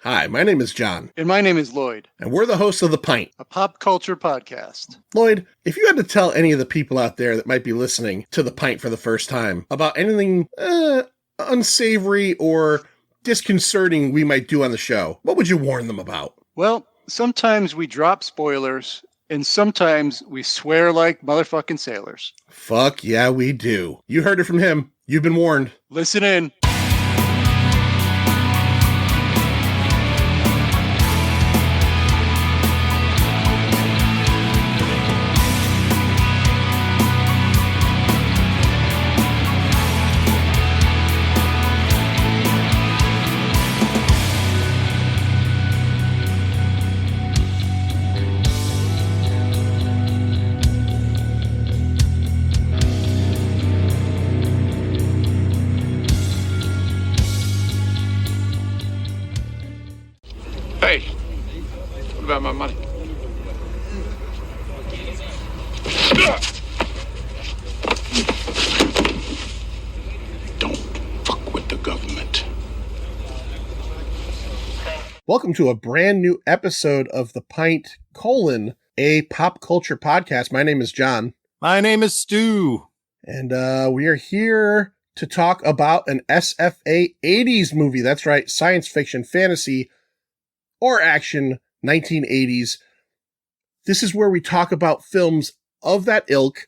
Hi, my name is John. And my name is Lloyd. And we're the hosts of The Pint, a pop culture podcast. Lloyd, if you had to tell any of the people out there that might be listening to The Pint for the first time about anything unsavory or disconcerting we might do on the show, what would you warn them about? Well, sometimes we drop spoilers, and sometimes we swear like motherfucking sailors. Fuck yeah, we do. You heard it from him. You've been warned. Listen in. Hey, what about my money? Don't fuck with the government. Welcome to a brand new episode of The Pint, a pop culture podcast. My name is John. My name is Stu. And we are here to talk about an S.F.A. 80s movie. That's right, science fiction, fantasy, or action, 1980s. This is where we talk about films of that ilk,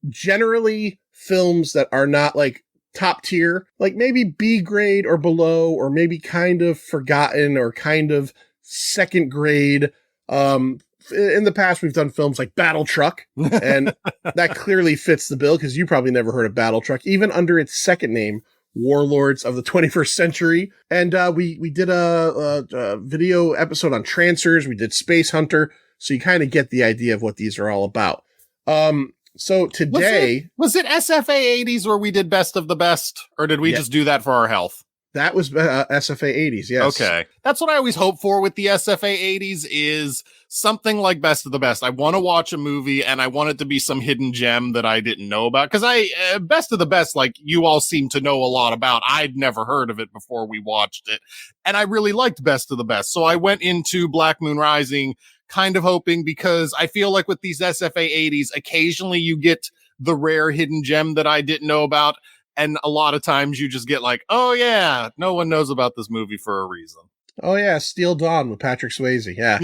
generally films that are not like top tier, like maybe B grade or below, or maybe kind of forgotten or kind of second grade. In the past, we've done films like Battle Truck, and that clearly fits the bill because you probably never heard of Battle Truck, even under its second name, Warlords of the 21st Century. And we did a video episode on Trancers. We did Space Hunter. So you kind of get the idea of what these are all about. So today... Was it S.F.A. 80s where we did Best of the Best? Or did we just do that for our health? That was S.F.A. 80s, yes. Okay. That's what I always hope for with the S.F.A. 80s is something like Best of the Best. I want to watch a movie and I want it to be some hidden gem that I didn't know about. Because Best of the Best, like you all seem to know a lot about. I'd never heard of it before we watched it. And I really liked Best of the Best. So I went into Black Moon Rising kind of hoping, because I feel like with these S.F.A. 80s, occasionally you get the rare hidden gem that I didn't know about. And a lot of times you just get like, oh yeah, no one knows about this movie for a reason. Oh yeah, Steel Dawn with Patrick Swayze. Yeah.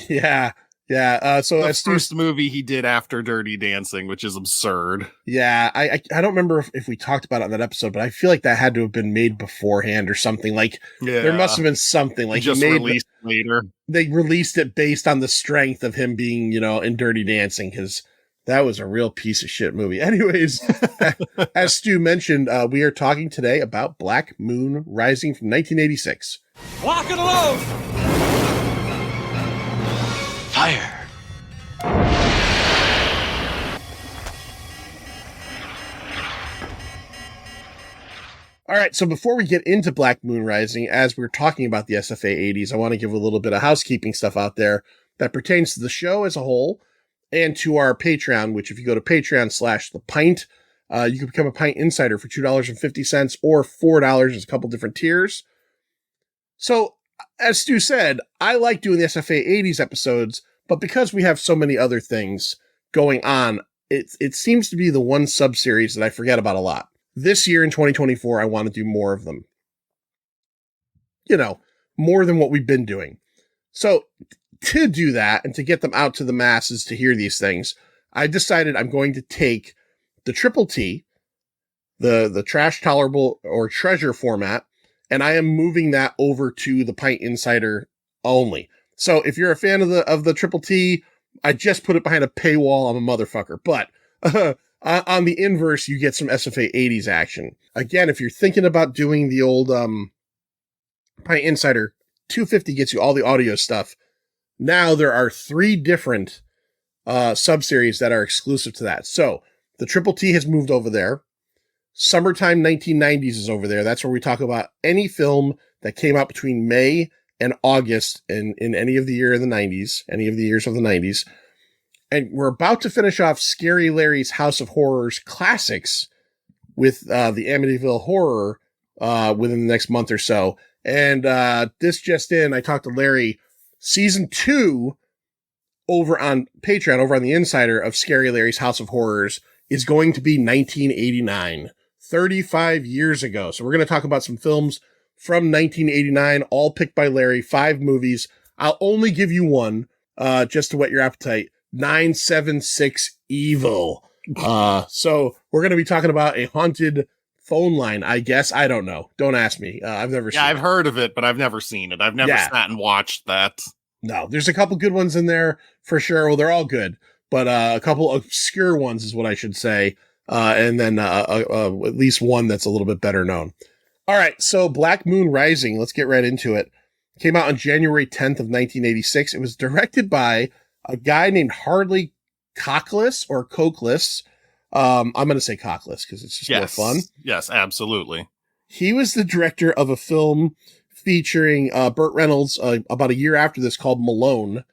Yeah. Yeah. So the first movie he did after Dirty Dancing, which is absurd. Yeah. I don't remember if we talked about it on that episode, but I feel like that had to have been made beforehand or something. Like there must have been something like just released later. They released it based on the strength of him being, in Dirty Dancing, because that was a real piece of shit movie. Anyways, as Stu mentioned, we are talking today about Black Moon Rising from 1986. Lock and load! Fire! All right, so before we get into Black Moon Rising, as we're talking about the S.F.A. 80s, I want to give a little bit of housekeeping stuff out there that pertains to the show as a whole, and to our Patreon, which if you go to Patreon/thepint, you can become a Pint Insider for $2.50 or $4. There's a couple different tiers. So, as Stu said, I like doing the S.F.A. 80s episodes, but because we have so many other things going on, it seems to be the one sub-series that I forget about a lot. This year in 2024, I want to do more of them. More than what we've been doing. So, to do that and to get them out to the masses to hear these things, I decided I'm going to take the Triple T, the Trash Tolerable or Treasure format, and I am moving that over to the Pint Insider only. So if you're a fan of the Triple T, I just put it behind a paywall. I'm a motherfucker. But on the inverse, you get some S.F.A. 80s action. Again, if you're thinking about doing the old Pint Insider, $250 gets you all the audio stuff. Now there are 3 different sub-series that are exclusive to that. So the Triple T has moved over there. Summertime 1990s is over there. That's where we talk about any film that came out between May and August in any of the year of the 90s, any of the years of the 90s. And we're about to finish off Scary Larry's House of Horrors classics with the Amityville Horror within the next month or so. And this just in, I talked to Larry, season 2 over on Patreon, over on the Insider of Scary Larry's House of Horrors is going to be 1989, 35 years ago. So we're going to talk about some films from 1989, all picked by Larry, 5 movies. I'll only give you one, just to whet your appetite. 976 Evil. So we're going to be talking about a haunted phone line, I guess. I don't know. Don't ask me. I've never seen it. I've heard of it, but I've never seen it. I've never sat and watched that. No, there's a couple good ones in there for sure. Well, they're all good, but a couple obscure ones is what I should say. And then at least one that's a little bit better known. All right, so Black Moon Rising, let's get right into it. Came out on January 10th of 1986. It was directed by a guy named Harley Cockless or Cokeless. I'm going to say Cockless because it's just more fun. Yes, absolutely. He was the director of a film featuring Burt Reynolds about a year after this called Malone.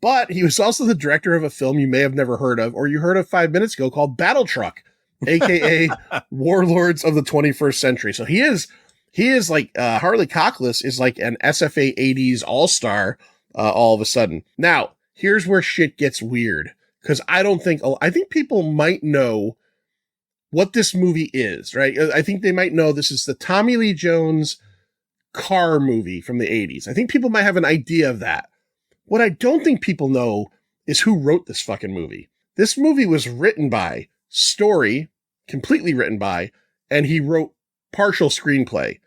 But he was also the director of a film you may have never heard of, or you heard of 5 minutes ago, called Battle Truck, aka Warlords of the 21st Century. So he is like, Harley Cockless is like an S.F.A. 80s all-star all of a sudden. Now, here's where shit gets weird. Because I think people might know what this movie is, right? I think they might know this is the Tommy Lee Jones car movie from the 80s. I think people might have an idea of that. What I don't think people know is who wrote this fucking movie. This movie was written by, completely written by, and he wrote partial screenplay.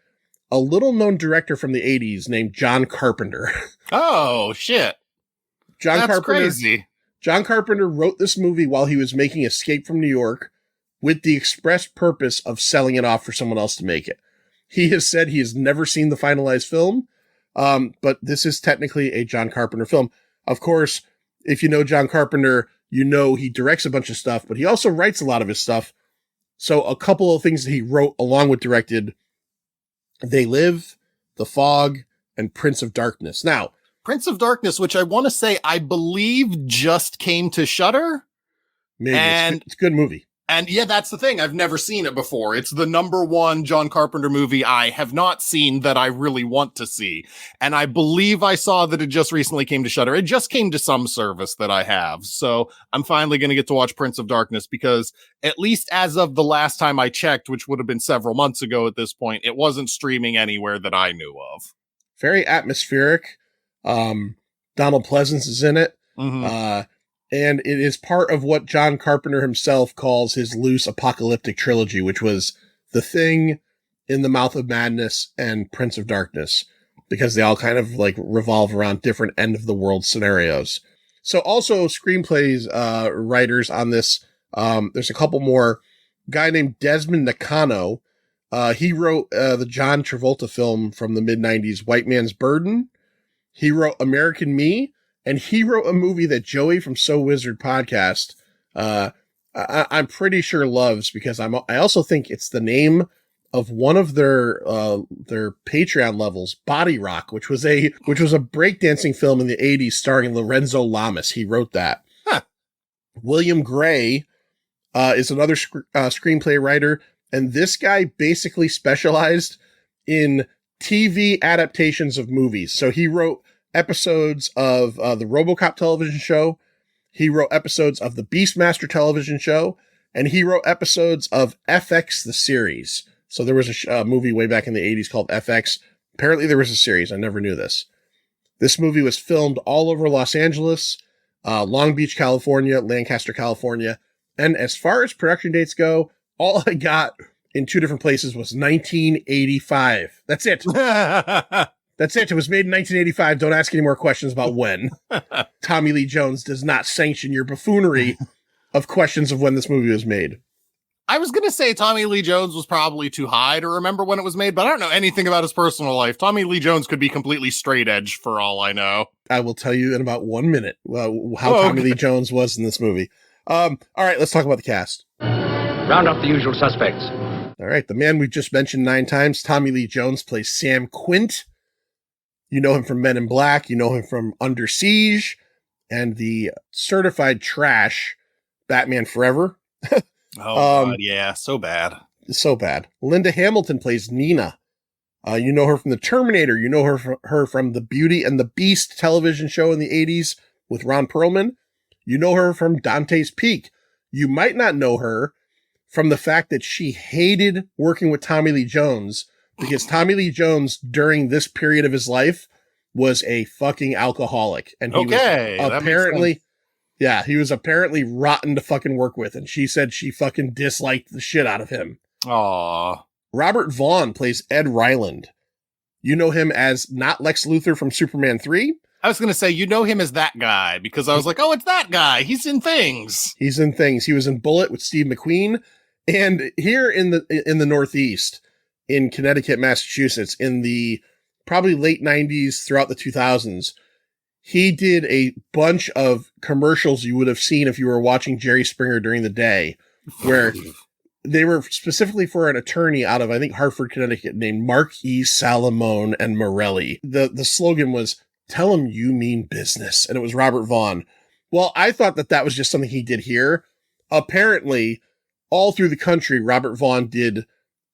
A little known director from the 80s named John Carpenter. Oh, shit. That's Carpenter, crazy. John Carpenter wrote this movie while he was making Escape from New York with the express purpose of selling it off for someone else to make it. He has said he has never seen the finalized film, but this is technically a John Carpenter film. Of course, if you know John Carpenter, you know he directs a bunch of stuff, but he also writes a lot of his stuff. So a couple of things that he wrote along with directed, They Live, The Fog, and Prince of Darkness. Now, Prince of Darkness, which I want to say, I believe just came to Shudder. Maybe. It's a good movie. And yeah, that's the thing. I've never seen it before. It's the number one John Carpenter movie I have not seen that I really want to see. And I believe I saw that it just recently came to Shudder. It just came to some service that I have. So I'm finally going to get to watch Prince of Darkness because at least as of the last time I checked, which would have been several months ago at this point, it wasn't streaming anywhere that I knew of. Very atmospheric. Donald Pleasance is in it. Mm-hmm. And it is part of what John Carpenter himself calls his loose apocalyptic trilogy, which was The Thing, In the Mouth of Madness, and Prince of Darkness, because they all kind of like revolve around different end of the world scenarios. So also screenplays, writers on this. There's a couple more. Guy named Desmond Nakano. He wrote, the John Travolta film from the mid 90s, White Man's Burden. He wrote American Me. And he wrote a movie that Joey from So Wizard podcast, I'm pretty sure loves because I also think it's the name of one of their Patreon levels, Body Rock, which was a breakdancing film in the 80s starring Lorenzo Lamas. He wrote that. Huh. William Gray is another screenplay writer, and this guy basically specialized in TV adaptations of movies. So he wrote episodes of the RoboCop television show. He wrote episodes of the Beastmaster television show, and he wrote episodes of FX the series. So there was a movie way back in the 80s called FX. Apparently there was a series. I never knew this. This movie was filmed all over Los Angeles, Long Beach, California, Lancaster, California. And as far as production dates go, all I got in 2 different places was 1985. That's it. That's it. It was made in 1985. Don't ask any more questions about when. Tommy Lee Jones does not sanction your buffoonery of questions of when this movie was made. I was going to say Tommy Lee Jones was probably too high to remember when it was made, but I don't know anything about his personal life. Tommy Lee Jones could be completely straight edge for all I know. I will tell you in about 1 minute how Tommy Lee Jones was in this movie. All right, let's talk about the cast. Round up the usual suspects. All right, the man we've just mentioned 9 times, Tommy Lee Jones, plays Sam Quint. You know him from Men in Black. You know him from Under Siege and the certified trash Batman Forever. God, yeah, so bad. So bad. Linda Hamilton plays Nina. You know her from The Terminator. You know her from the Beauty and the Beast television show in the 80s with Ron Perlman. You know her from Dante's Peak. You might not know her from the fact that she hated working with Tommy Lee Jones, because Tommy Lee Jones during this period of his life was a fucking alcoholic. And he was apparently, he was apparently rotten to fucking work with. And she said she fucking disliked the shit out of him. Aww. Robert Vaughn plays Ed Ryland. You know him as not Lex Luthor from Superman 3. I was going to say, you know him as that guy, because I was like, oh, it's that guy. He's in Things. He's in Things. He was in Bullet with Steve McQueen. And here in the Northeast, in Connecticut, Massachusetts, in the probably late 90s throughout the 2000s, he did a bunch of commercials you would have seen if you were watching Jerry Springer during the day, where they were specifically for an attorney out of, I think, Hartford, Connecticut, named Mark E. Salamone and Morelli. The slogan was, "Tell him you mean business." And it was Robert Vaughn. Well, I thought that was just something he did here. Apparently, all through the country, Robert Vaughn did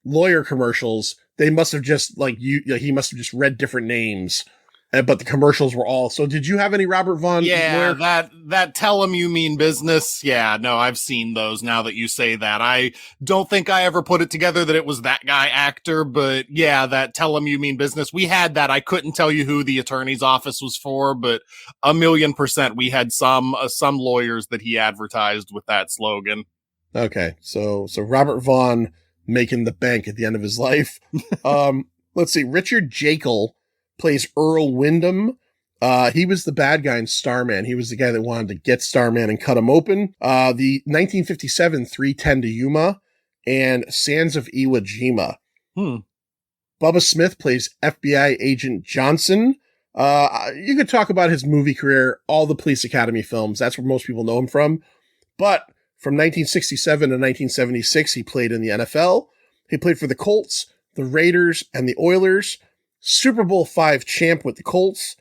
lawyer commercials. They must have just he must have just read different names, but the commercials were all. So did you have any Robert Vaughn? Yeah, lawyer? that tell him you mean business. Yeah, no, I've seen those now that you say that. I don't think I ever put it together that it was that guy actor, but yeah, that tell him you mean business. We had that. I couldn't tell you who the attorney's office was for, but 1,000,000% we had some lawyers that he advertised with that slogan. Okay, so Robert Vaughn making the bank at the end of his life. Let's see. Richard Jekyll plays Earl Wyndham. He was the bad guy in Starman. He was the guy that wanted to get Starman and cut him open. The 1957 3:10 to Yuma and Sands of Iwo Jima. Bubba Smith plays FBI agent Johnson. You could talk about his movie career, all the Police Academy films. That's where most people know him from. But from 1967 to 1976, he played in the NFL. He played for the Colts, the Raiders, and the Oilers. Super Bowl V champ with the Colts.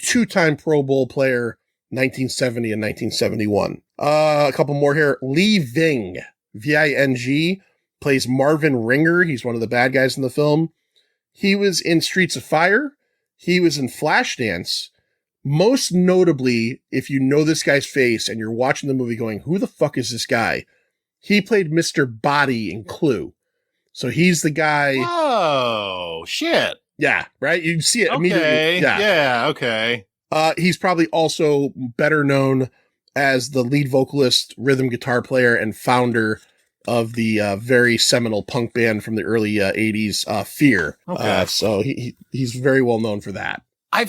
2-time Pro Bowl player, 1970 and 1971. A couple more here. Lee Ving, V-I-N-G, plays Marvin Ringer. He's one of the bad guys in the film. He was in Streets of Fire. He was in Flashdance. Most notably, if you know this guy's face and you're watching the movie going, who the fuck is this guy? He played Mr. Body in Clue. So he's the guy. Oh, shit. Yeah, right? You see it immediately. Yeah, okay. He's probably also better known as the lead vocalist, rhythm guitar player, and founder of the very seminal punk band from the early 80s, Fear. Okay. So he's very well known for that. I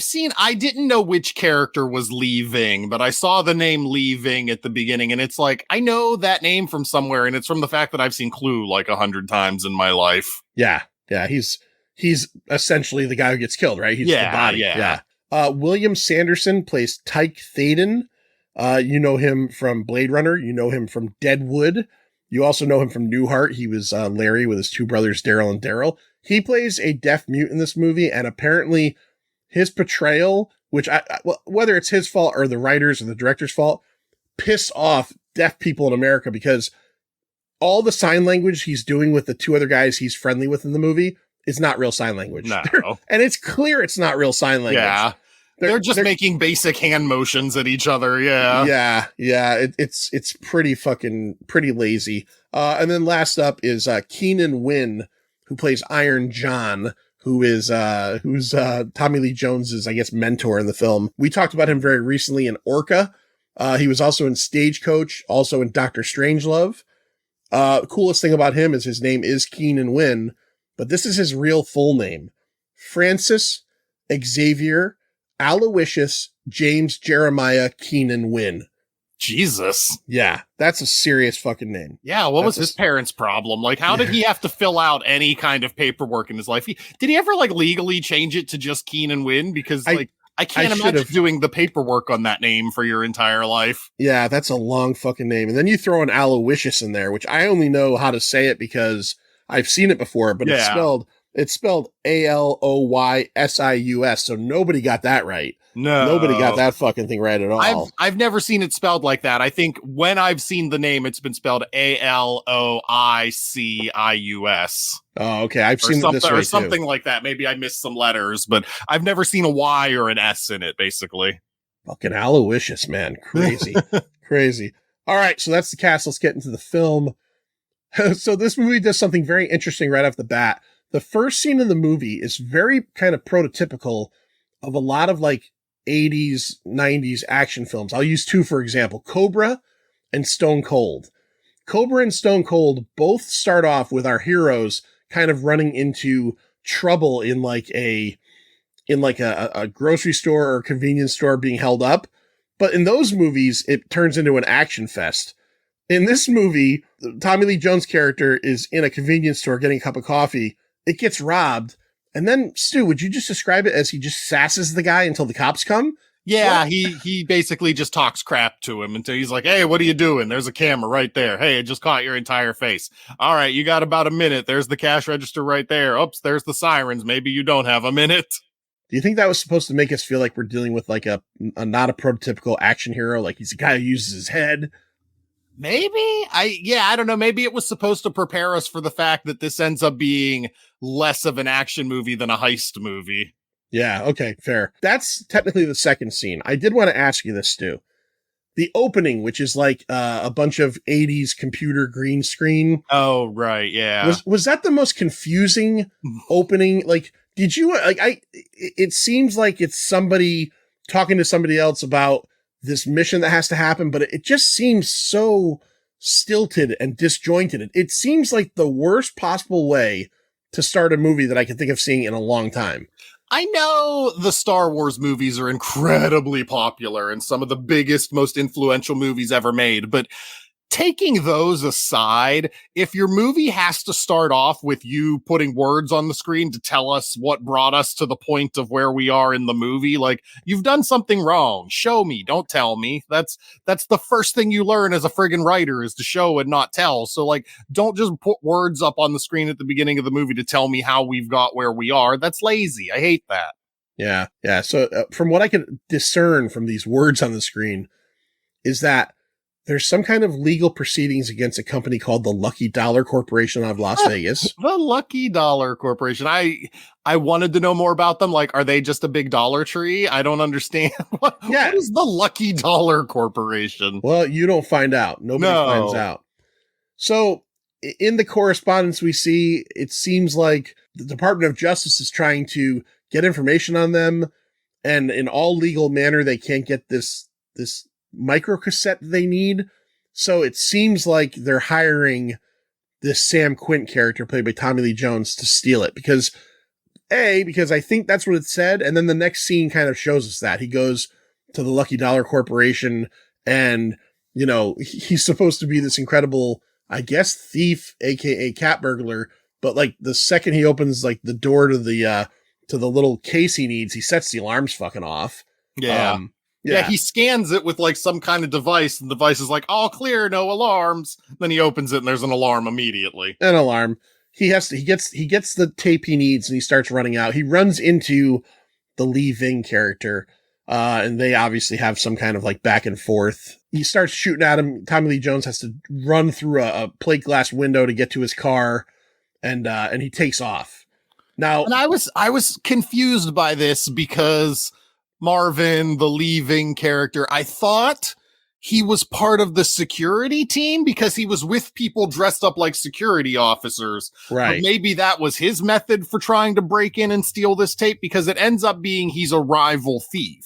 didn't know which character was Lee Ving, but I saw the name Lee Ving at the beginning, and it's like, I know that name from somewhere, and it's from the fact that I've seen Clue like 100 times in my life. Yeah, he's essentially the guy who gets killed, right? He's the body. Yeah. William Sanderson plays Tyke Thaden. You know him from Blade Runner. You know him from Deadwood. You also know him from Newhart. He was Larry with his two brothers, Daryl and Daryl. He plays a deaf mute in this movie, and apparently his portrayal, which whether it's his fault or the writers or the director's fault, piss off deaf people in America, because all the sign language he's doing with the two other guys he's friendly with in the movie is not real sign language. No. And it's clear it's not real sign language. Yeah. They're just making basic hand motions at each other. Yeah. Yeah. It's pretty lazy. And then last up is Keenan Wynn, who plays Iron John, who's Tommy Lee Jones's, I guess, mentor in the film. We talked about him very recently in Orca. He was also in Stagecoach, also in Dr. Strangelove. Coolest thing about him is his name is Keenan Wynn, but this is his real full name. Francis Xavier Aloysius James Jeremiah Keenan Wynn. Jesus. Yeah, that's a serious fucking name. Yeah, what was his parents' problem? Like, how did he have to fill out any kind of paperwork in his life? Did he ever, like, legally change it to just Keenan Wynn? Because, I can't imagine doing the paperwork on that name for your entire life. Yeah, that's a long fucking name. And then you throw an Aloysius in there, which I only know how to say it because I've seen it before, but it's spelled It's spelled Aloysius, so nobody got that right. No. Nobody got that fucking thing right at all. I've never seen it spelled like that. I think when I've seen the name, it's been spelled Aloicius. Oh, okay. I've seen it this way or something like that. Maybe I missed some letters, but I've never seen a Y or an S in it, basically. Fucking Aloysius, man. Crazy. Crazy. All right, so that's the cast. Let's get into the film. So this movie does something very interesting right off the bat. The first scene in the movie is very kind of prototypical of a lot of like 80s, 90s action films. I'll use two, for example, Cobra and Stone Cold. Cobra and Stone Cold both start off with our heroes kind of running into trouble in like a grocery store or convenience store being held up. But in those movies, it turns into an action fest. In this movie, Tommy Lee Jones' character is in a convenience store getting a cup of coffee. It gets robbed. And then, Stu, would you just describe it as he just sasses the guy until the cops come? Yeah, he basically just talks crap to him until he's like, hey, what are you doing? There's a camera right there. Hey, it just caught your entire face. All right, you got about a minute. There's the cash register right there. Oops, there's the sirens. Maybe you don't have a minute. Do you think that was supposed to make us feel like we're dealing with like a not a prototypical action hero? Like he's a guy who uses his head? Maybe I don't know. Maybe it was supposed to prepare us for the fact that this ends up being less of an action movie than a heist movie. Yeah. Okay. Fair. That's technically the second scene. I did want to ask you this, Stu. The opening, which is like a bunch of 80s computer green screen. Oh, right. Yeah. Was that the most confusing opening? Like, did you it seems like it's somebody talking to somebody else about this mission that has to happen, but it just seems so stilted and disjointed. It seems like the worst possible way to start a movie that I can think of seeing in a long time. I know the Star Wars movies are incredibly popular and some of the biggest, most influential movies ever made, but taking those aside, if your movie has to start off with you putting words on the screen to tell us what brought us to the point of where we are in the movie, like, you've done something wrong. Show me, don't tell me. That's the first thing you learn as a friggin' writer is to show and not tell. So, like, don't just put words up on the screen at the beginning of the movie to tell me how we've got where we are. That's lazy. I hate that. Yeah. Yeah. So from what I can discern from these words on the screen is that there's some kind of legal proceedings against a company called the Lucky Dollar Corporation out of Las Vegas. The Lucky Dollar Corporation. I wanted to know more about them. Like, are they just a big Dollar Tree? I don't understand. What is the Lucky Dollar Corporation? Well, you don't find out. Nobody finds out. So in the correspondence we see, it seems like the Department of Justice is trying to get information on them, and in all legal manner, they can't get this micro cassette they need. So it seems like they're hiring this Sam Quint character played by Tommy Lee Jones to steal it because I think that's what it said. And then the next scene kind of shows us that he goes to the Lucky Dollar Corporation and, you know, he's supposed to be this incredible, I guess, thief, AKA cat burglar. But like the second he opens like the door to the little case he needs, he sets the alarms fucking off. Yeah. Yeah, he scans it with like some kind of device, and the device is like, all clear, no alarms. Then he opens it and there's an alarm immediately. An alarm. He gets the tape he needs and he starts running out. He runs into the Lee Ving character, and they obviously have some kind of like back and forth. He starts shooting at him. Tommy Lee Jones has to run through a plate glass window to get to his car, and he takes off. Now, and I was confused by this because Marvin, the Lee Ving character, I thought he was part of the security team because he was with people dressed up like security officers. Right. But maybe that was his method for trying to break in and steal this tape, because it ends up being he's a rival thief.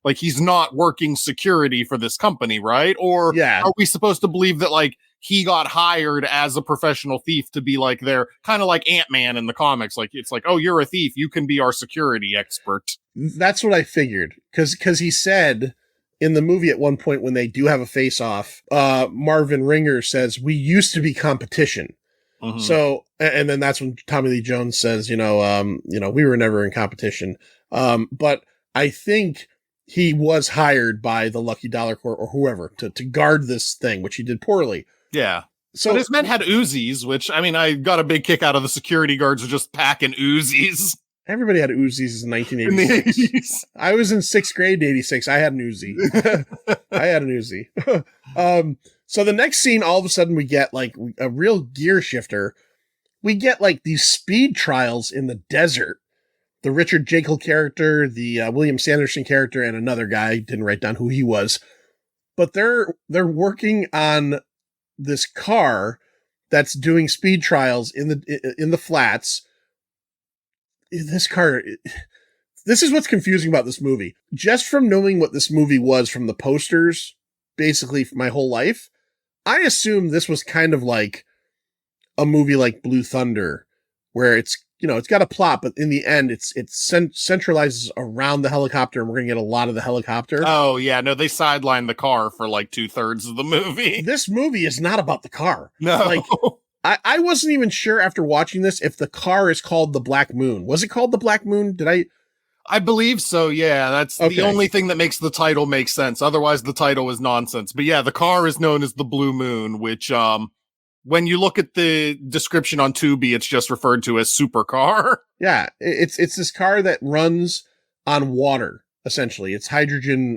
Like, he's not working security for this company, right? Or are we supposed to believe that, like, he got hired as a professional thief to be like their kind of like Ant-Man in the comics? Like, it's like, oh, you're a thief, you can be our security expert. That's what I figured. Cause he said in the movie at one point when they do have a face off, Marvin Ringer says, we used to be competition. Mm-hmm. So, and then that's when Tommy Lee Jones says, we were never in competition. But I think he was hired by the Lucky Dollar Corp or whoever to guard this thing, which he did poorly. Yeah. So but his men had Uzis, which, I mean, I got a big kick out of the security guards just packing Uzis everybody had Uzis in in the 1986. 80s. I was in 6th grade in 86. I had an Uzi. I had an Uzi. So the next scene, all of a sudden we get like a real gear shifter. We get like these speed trials in the desert. The Richard Jekyll character, the William Sanderson character, and another guy, didn't write down who he was. But they're working on this car that's doing speed trials in the flats. This car, this is what's confusing about this movie. Just from knowing what this movie was from the posters, basically for my whole life, I assumed this was kind of like a movie like Blue Thunder, where it's, you know, it's got a plot, but in the end, it centralizes around the helicopter, and we're going to get a lot of the helicopter. Oh, yeah. No, they sidelined the car for like 2/3 of the movie. This movie is not about the car. No. Like, I wasn't even sure after watching this if the car is called the Black Moon. Was it called the Black Moon? I believe so, yeah. That's Okay. the only thing that makes the title make sense. Otherwise, the title is nonsense. But yeah, the car is known as the Blue Moon, which, when you look at the description on Tubi, it's just referred to as supercar. Yeah, it's this car that runs on water, essentially. It's hydrogen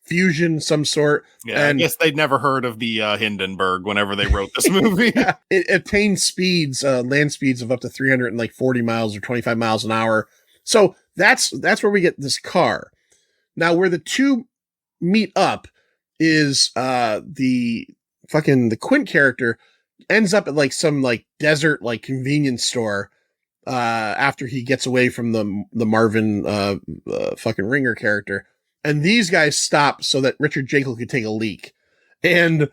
fusion, some sort. Yeah, And I guess they'd never heard of the Hindenburg whenever they wrote this movie. yeah, it attains speeds, land speeds of up to 340 miles or 25 miles an hour. So that's where we get this car. Now, where the two meet up is the Quint character ends up at like some like desert like convenience store after he gets away from the Marvin fucking Ringer character. And these guys stop so that Richard Jekyll could take a leak. And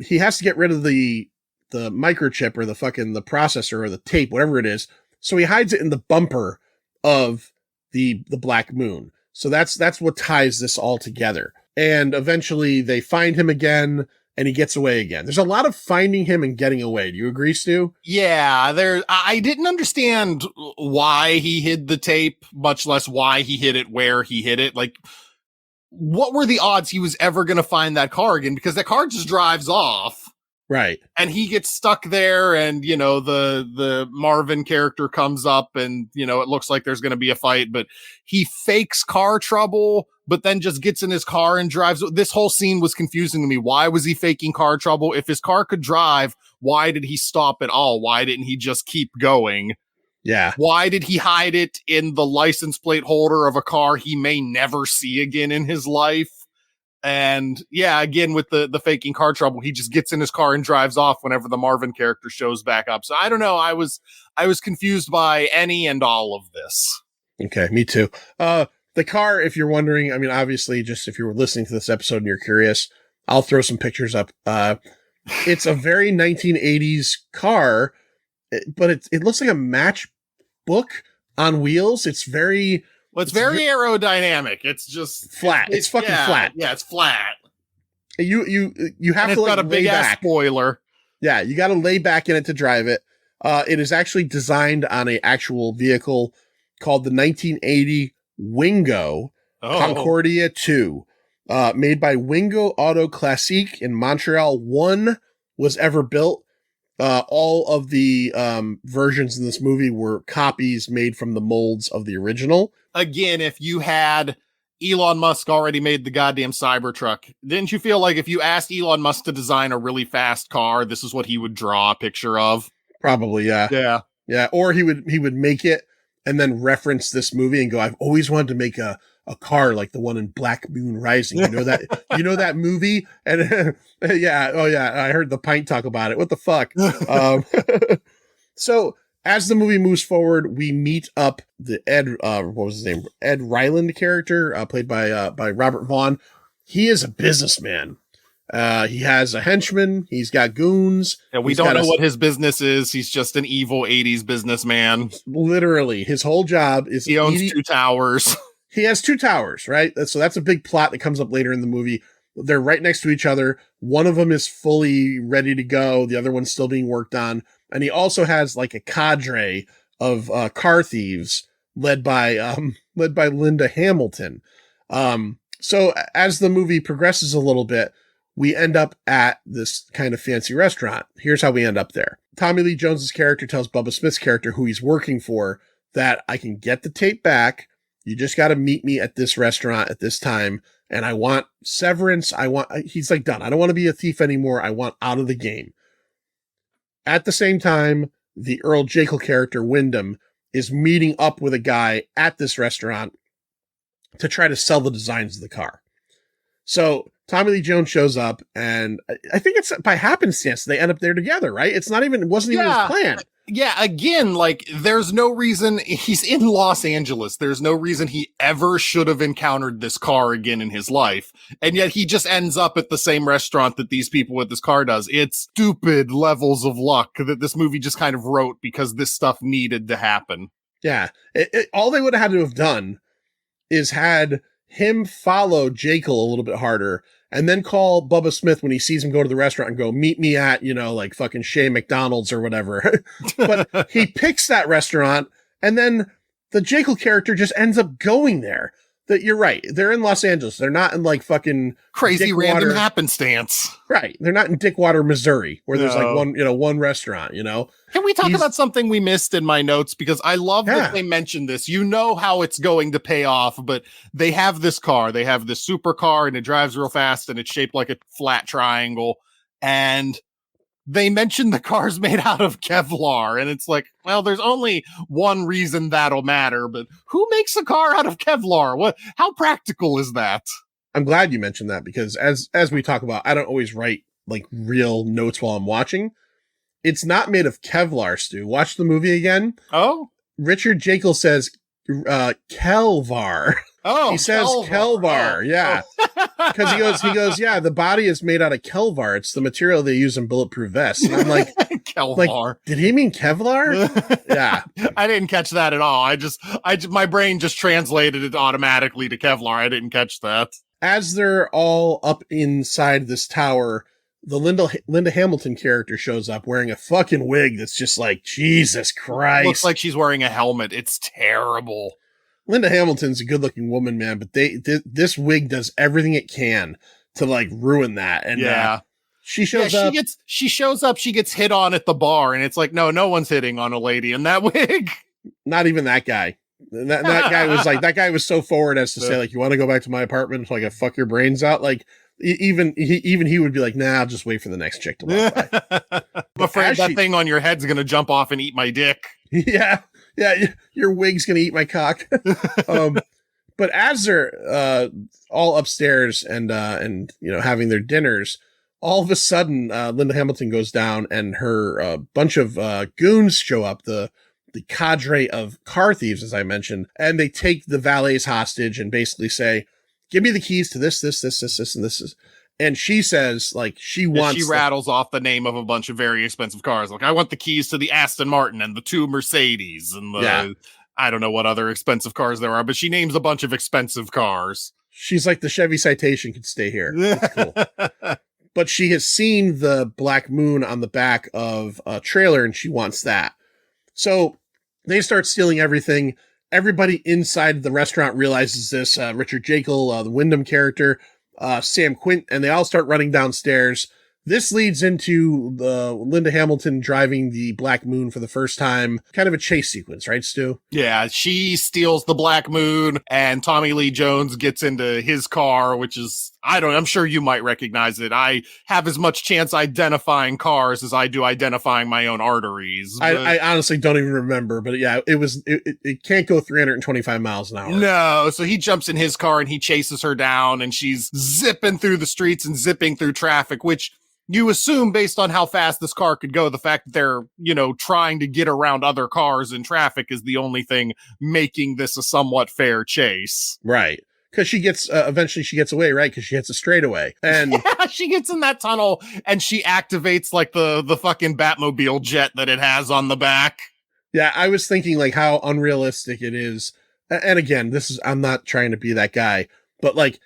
he has to get rid of the microchip or the processor or the tape, whatever it is. So he hides it in the bumper of the Black Moon. So that's what ties this all together. And eventually they find him again and he gets away again. There's a lot of finding him and getting away. Do you agree, Stu? Yeah, I didn't understand why he hid the tape, much less why he hid it where he hid it. Like, what were the odds he was ever going to find that car again? Because that car just drives off. Right. And he gets stuck there, and, you know, the Marvin character comes up, and, you know, it looks like there's going to be a fight, but he fakes car trouble, but then just gets in his car and drives. This whole scene was confusing to me. Why was he faking car trouble? If his car could drive, why did he stop at all? Why didn't he just keep going? Yeah. Why did he hide it in the license plate holder of a car he may never see again in his life? And yeah, again, with the faking car trouble, he just gets in his car and drives off whenever the Marvin character shows back up. So I don't know. I was confused by any and all of this. Okay, me too. The car, if you're wondering, I mean, obviously, just if you were listening to this episode and you're curious, I'll throw some pictures up. It's a very 1980s car, but it looks like a matchbook on wheels. It's very... Well, it's very aerodynamic. It's just flat. It's fucking flat. Yeah, it's flat. You have And to it's got like a big lay ass back. spoiler. Yeah, you got to lay back in it to drive it. It is actually designed on an actual vehicle called the 1980 Wingo Concordia 2, made by Wingo Auto Classique in Montreal. One was ever built. All of the versions in this movie were copies made from the molds of the original. Again, if you had Elon Musk already made the goddamn Cybertruck, didn't you feel like if you asked Elon Musk to design a really fast car, this is what he would draw a picture of? Probably, yeah. Yeah. Yeah, or he would make it and then reference this movie and go, I've always wanted to make a car like the one in Black Moon Rising. You know that movie? And yeah, oh yeah, I heard the Pint talk about it. What the fuck? So as the movie moves forward, we meet up the what was his name? Ed Ryland character, played by Robert Vaughn. He is a businessman. He has a henchman. He's got goons. Yeah, we don't know what his business is. He's just an evil 80s businessman. Literally, his whole job is he owns 2 towers. He has 2 towers, right? So that's a big plot that comes up later in the movie. They're right next to each other. One of them is fully ready to go. The other one's still being worked on. And he also has like a cadre of car thieves led by Linda Hamilton. So as the movie progresses a little bit, we end up at this kind of fancy restaurant. Here's how we end up there. Tommy Lee Jones's character tells Bubba Smith's character, who he's working for, that I can get the tape back. You just got to meet me at this restaurant at this time. And I want severance. He's like, done. I don't want to be a thief anymore. I want out of the game. At the same time, the Earl Jekyll character, Wyndham, is meeting up with a guy at this restaurant to try to sell the designs of the car. So Tommy Lee Jones shows up, and I think it's by happenstance they end up there together, right? It wasn't even his plan. Yeah, again, like, there's no reason he's in Los Angeles. There's no reason he ever should have encountered this car again in his life. And yet he just ends up at the same restaurant that these people with this car does. It's stupid levels of luck that this movie just kind of wrote because this stuff needed to happen. Yeah. All they would have had to have done is had him follow Jekyll a little bit harder and then call Bubba Smith when he sees him go to the restaurant and go, meet me at, like fucking Shea McDonald's or whatever. But he picks that restaurant, and then the Jekyll character just ends up going there. That you're right. They're in Los Angeles. They're not in like fucking crazy random Dickwater. Happenstance. Right. They're not in Dickwater, Missouri, where there's like one restaurant, Can we talk about something we missed in my notes? Because I love that they mentioned this. You know how it's going to pay off, but they have this car. They have this supercar, and it drives real fast, and it's shaped like a flat triangle. And they mentioned the car's made out of Kevlar, and it's like, well, there's only one reason that'll matter, but who makes a car out of Kevlar? How practical is that? I'm glad you mentioned that, because as we talk about, I don't always write like real notes while I'm watching. It's not made of Kevlar, Stu. Watch the movie again. Oh, Richard Jekyll says Kelvar. Oh, he says Kelvar. Yeah. Because he goes, yeah, the body is made out of Kelvar. It's the material they use in bulletproof vests. And I'm like, Kelvar. Did he mean Kevlar? Yeah. I didn't catch that at all. My brain just translated it automatically to Kevlar. I didn't catch that. As they're all up inside this tower, the Linda Hamilton character shows up wearing a fucking wig that's just like, Jesus Christ. Looks like she's wearing a helmet. It's terrible. Linda Hamilton's a good-looking woman, man, but this wig does everything it can to like ruin that. And she shows up. She shows up. She gets hit on at the bar, and it's like, no one's hitting on a lady in that wig. Not even that guy. That guy was like, that guy was so forward as to say, like, you want to go back to my apartment so I can fuck your brains out? Like, even he would be like, nah, I'll just wait for the next chick to walk by. I'm afraid that thing on your head's gonna jump off and eat my dick. Yeah, your wig's gonna eat my cock. But as they're all upstairs and having their dinners, all of a sudden Linda Hamilton goes down, and her bunch of goons show up. The cadre of car thieves, as I mentioned, and they take the valets hostage and basically say, give me the keys to this, and this. And she says, like, she rattles off the name of a bunch of very expensive cars. Like, I want the keys to the Aston Martin and the 2 Mercedes and I don't know what other expensive cars there are, but she names a bunch of expensive cars. She's like, the Chevy Citation could stay here. That's cool. But she has seen the Black Moon on the back of a trailer, and she wants that. So they start stealing everything. Everybody inside the restaurant realizes this. Richard Jekyll, the Wyndham character, Sam Quint, and they all start running downstairs. This leads into the Linda Hamilton driving the Black Moon for the first time. Kind of a chase sequence, right, Stu? Yeah, she steals the Black Moon, and Tommy Lee Jones gets into his car, which is, I'm sure you might recognize it. I have as much chance identifying cars as I do identifying my own arteries. I honestly don't even remember, but yeah, it can't go 325 miles an hour. No, so he jumps in his car and he chases her down, and she's zipping through the streets and zipping through traffic, which you assume, based on how fast this car could go, the fact that they're, trying to get around other cars in traffic is the only thing making this a somewhat fair chase. Right. Because she gets, eventually she gets away, right? Because she hits a straightaway. And yeah, she gets in that tunnel and she activates like the fucking Batmobile jet that it has on the back. Yeah, I was thinking like how unrealistic it is. And again, I'm not trying to be that guy, but like,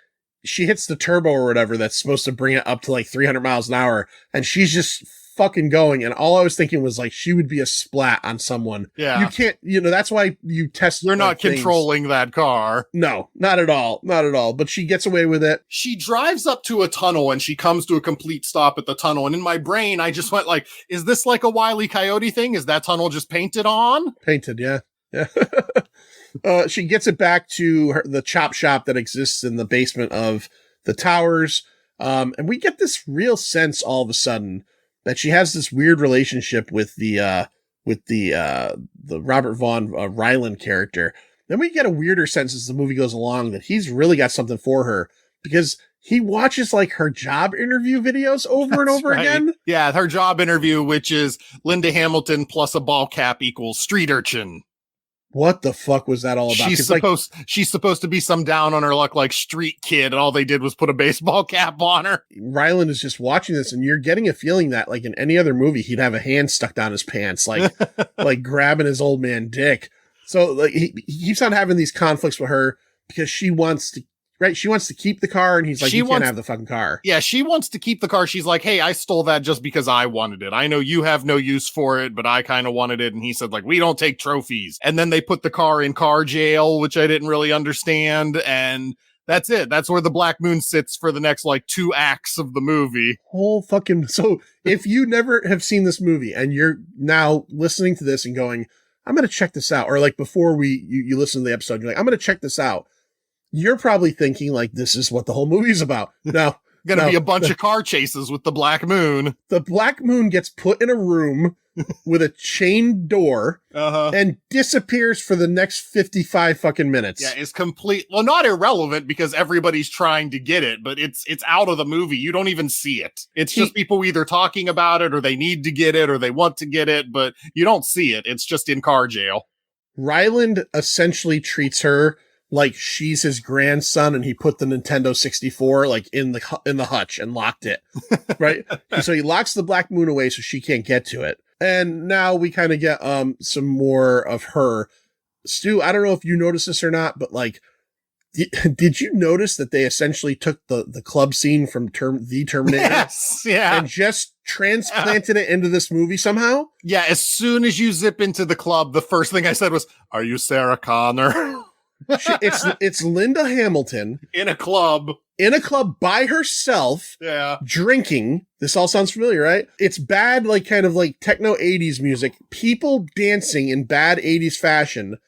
she hits the turbo or whatever that's supposed to bring it up to like 300 miles an hour, and she's just fucking going. And all I was thinking was like, she would be a splat on someone. Yeah. You can't, that's why you test. You're not things. controlling that car. No, not at all. Not at all. But she gets away with it. She drives up to a tunnel and she comes to a complete stop at the tunnel. And in my brain, I just went like, is this like a Wile E. Coyote thing? Is that tunnel just painted on? Painted, yeah. Yeah. She gets it back to the chop shop that exists in the basement of the towers. And we get this real sense all of a sudden that she has this weird relationship with the Robert Vaughn Ryland character. Then we get a weirder sense as the movie goes along that he's really got something for her because he watches like her job interview videos over and over again. Yeah, her job interview, which is Linda Hamilton plus a ball cap equals street urchin. What the fuck was that all about? She's supposed to be some down on her luck, like street kid, and all they did was put a baseball cap on her. Ryland is just watching this, and you're getting a feeling that, like in any other movie, he'd have a hand stuck down his pants, like like grabbing his old man dick. So like he keeps on having these conflicts with her because she wants to. Right, she wants to keep the car, and he's like, you can't have the fucking car. Yeah, she wants to keep the car. She's like, hey, I stole that just because I wanted it. I know you have no use for it, but I kind of wanted it. And he said, like, we don't take trophies. And then they put the car in car jail, which I didn't really understand. And that's it. That's where the Black Moon sits for the next, like, 2 acts of the movie. So if you never have seen this movie, and you're now listening to this and going, I'm going to check this out, or like before you listen to the episode, you're like, I'm going to check this out. You're probably thinking like, this is what the whole movie's about. No. Gonna be a bunch of car chases with the Black Moon. The Black Moon gets put in a room with a chained door and disappears for the next 55 fucking minutes. Yeah, it's not irrelevant because everybody's trying to get it, but it's out of the movie. You don't even see it. It's just people either talking about it or they need to get it or they want to get it, but you don't see it. It's just in car jail. Ryland essentially treats her like she's his grandson, and he put the Nintendo 64 like in the hutch and locked it, right? So he locks the Black Moon away so she can't get to it. And now we kind of get some more of her. Stu, I don't know if you noticed this or not, but like, did you notice that they essentially took the club scene from the Terminator? Yes, yeah, and just transplanted it into this movie somehow? Yeah, as soon as you zip into the club, the first thing I said was, "Are you Sarah Connor?" It's Linda Hamilton in a club by herself, drinking. This all sounds familiar, right? It's bad, like kind of like techno 80s music, people dancing in bad 80s fashion.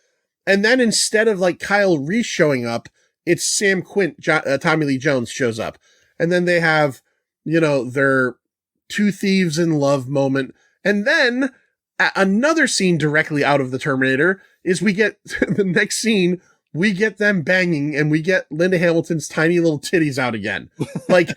And then instead of like Kyle Reese showing up, it's Sam Quint, Tommy Lee Jones shows up. And then they have, their two thieves in love moment. And then another scene directly out of the Terminator is we get the next scene. We get them banging and we get Linda Hamilton's tiny little titties out again. Like,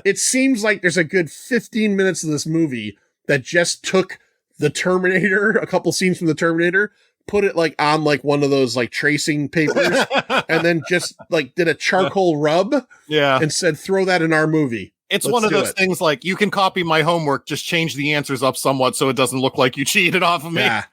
it seems like there's a good 15 minutes of this movie that just took the Terminator, a couple scenes from the Terminator, put it like on like one of those like tracing papers and then just like did a charcoal rub and said, throw that in our movie. It's one of those things like, you can copy my homework, just change the answers up somewhat so it doesn't look like you cheated off of me. Yeah.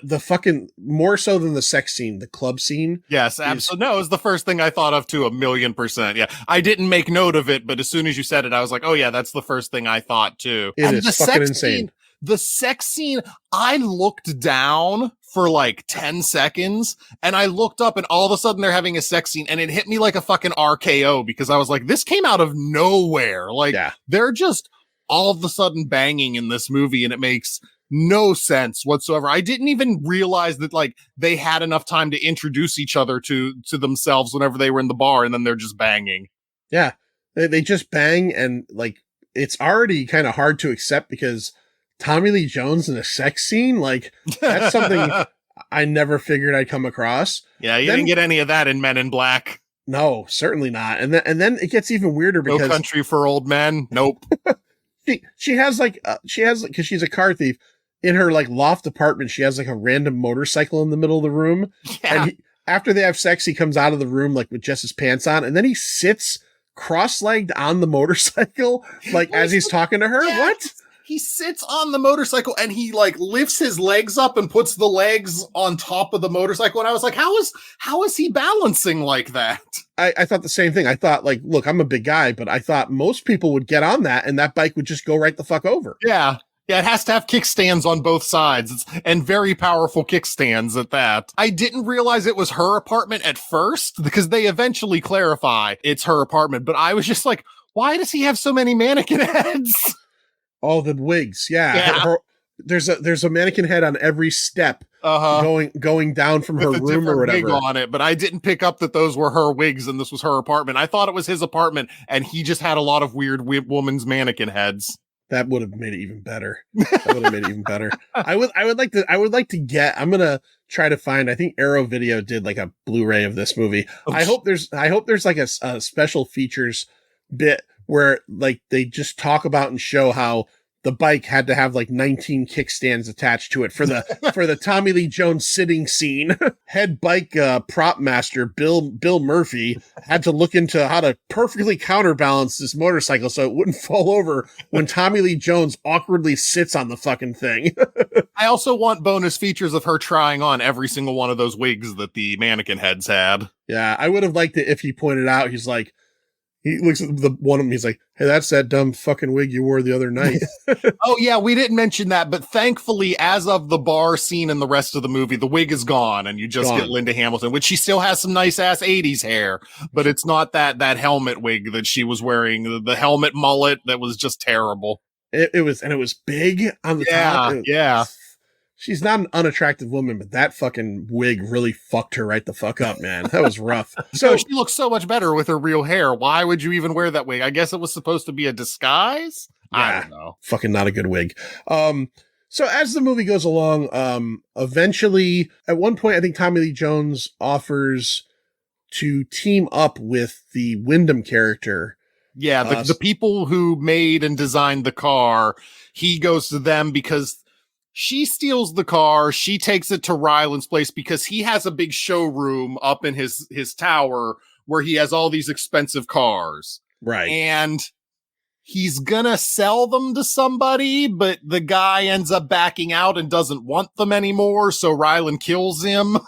The fucking, more so than the sex scene, the club scene. Yes, absolutely. No, it was the first thing I thought of too, 1,000,000%. Yeah. I didn't make note of it, but as soon as you said it, I was like, oh yeah, that's the first thing I thought too. It is fucking insane. The sex scene, I looked down for like 10 seconds and I looked up and all of a sudden they're having a sex scene and it hit me like a fucking RKO because I was like, this came out of nowhere. Like they're just all of a sudden banging in this movie and it makes no sense whatsoever. I didn't even realize that like they had enough time to introduce each other to themselves whenever they were in the bar and then they're just banging. Yeah. They just bang and like it's already kind of hard to accept because Tommy Lee Jones in a sex scene, like that's something I never figured I'd come across. Yeah, you didn't get any of that in Men in Black. No, certainly not. And then it gets even weirder because No Country for Old Men. Nope. she has because she's a car thief. In her like loft apartment, she has like a random motorcycle in the middle of the room. Yeah. And after they have sex, he comes out of the room like with just his pants on, and then he sits cross-legged on the motorcycle, like as he's talking to her. Yeah. What? He sits on the motorcycle and he like lifts his legs up and puts the legs on top of the motorcycle. And I was like, how is he balancing like that? I thought the same thing. I thought like, look, I'm a big guy, but I thought most people would get on that and that bike would just go right the fuck over. Yeah. Yeah, it has to have kickstands on both sides, and very powerful kickstands at that. I didn't realize it was her apartment at first, because they eventually clarify it's her apartment, but I was just like, why does he have so many mannequin heads? All the wigs, yeah. There's a mannequin head on every step going down from her room or whatever. Wig on it, but I didn't pick up that those were her wigs and this was her apartment. I thought it was his apartment, and he just had a lot of weird woman's mannequin heads. That would have made it even better. I would like to get. I'm gonna try to find. I think Arrow Video did like a Blu-ray of this movie. I hope there's like a special features bit where like they just talk about and show how the bike had to have like 19 kickstands attached to it for the Tommy Lee Jones sitting scene. Head bike prop master Bill Murphy had to look into how to perfectly counterbalance this motorcycle so it wouldn't fall over when Tommy Lee Jones awkwardly sits on the fucking thing. I also want bonus features of her trying on every single one of those wigs that the mannequin heads had. Yeah, I would have liked it if he pointed out, he's like, he looks at the one of them, he's like, hey, that's that dumb fucking wig you wore the other night. Oh, yeah, we didn't mention that, but thankfully, as of the bar scene in the rest of the movie, the wig is gone, and you just get Linda Hamilton, which she still has some nice-ass 80s hair, but it's not that helmet wig that she was wearing, the helmet mullet that was just terrible. It was big on the top. Yeah. She's not an unattractive woman, but that fucking wig really fucked her right the fuck up, man. That was rough. So she looks so much better with her real hair. Why would you even wear that wig? I guess it was supposed to be a disguise? Yeah, I don't know. Fucking not a good wig. So as the movie goes along, eventually, at one point, I think Tommy Lee Jones offers to team up with the Wyndham character. Yeah, the people who made and designed the car, he goes to them because she steals the car. She takes it to Ryland's place because he has a big showroom up in his tower where he has all these expensive cars. Right. And he's gonna sell them to somebody, but the guy ends up backing out and doesn't want them anymore. So Ryland kills him.